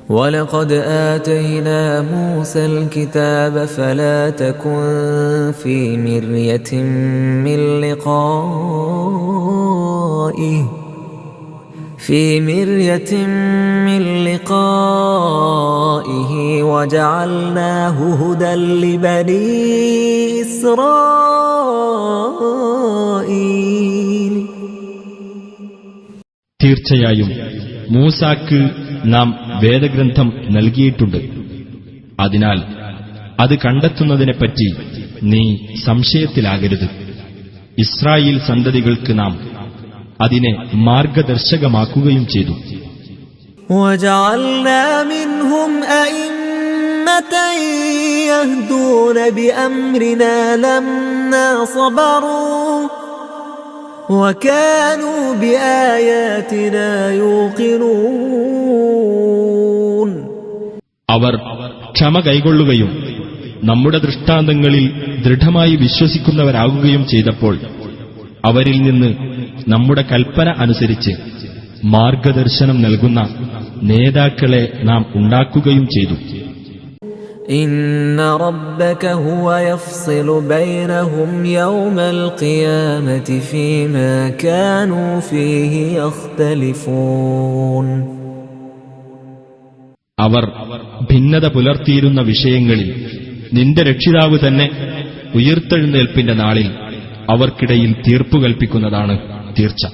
وَلَقَدْ آتَيْنَا مُوسَى الْكِتَابَ فَلَا تَكُنْ فِي مِرْيَةٍ مِّن لِقَائِهِ وَجَعَلْنَاهُ هُدًى لِبَنِي إِسْرَائِيلَ. തീർച്ചയായും മൂസാക്ക് നാം വേദഗ്രന്ഥം നൽകിയിട്ടുണ്ട്. അതിനാൽ അത് കണ്ടെത്തുന്നതിനെപ്പറ്റി നീ സംശയത്തിലാകരുത്. ഇസ്രായേൽ സന്തതികൾക്ക് നാം അതിനെ മാർഗദർശകമാക്കുകയും ചെയ്തു. وَجَعَلْنَا مِنْهُمْ أَئِمَّةً يَهْدُونَ بِأَمْرِنَا لَمَّا صَبَرُوا وَكَانُوا بِآيَاتِنَا يُوقِنُونَ. അവർ ക്ഷമ കൈക്കൊള്ളുകയും നമ്മുടെ ദൃഷ്ടാന്തങ്ങളിൽ ദൃഢമായി വിശ്വസിക്കുന്നവരാകുകയും ചെയ്തപ്പോൾ അവരിൽ നിന്ന് നമ്മുടെ കൽപ്പന അനുസരിച്ച് മാർഗദർശനം നൽകുന്ന നേതാക്കളെ നാം ഉണ്ടാക്കുകയും ചെയ്തു. إن ربك هو يفصل بينهم يوم القيامة فيما كانوا فيه يختلفون. അവർ ഭിന്നത പുലർത്തിയിരുന്ന വിഷയങ്ങളിൽ നിന്റെ രക്ഷിതാവ് തന്നെ ഉയിർത്തെഴുന്നേൽപ്പിന്റെ നാളിൽ അവർക്കിടയിൽ തീർപ്പു കൽപ്പിക്കുന്നതാണ് തീർച്ച.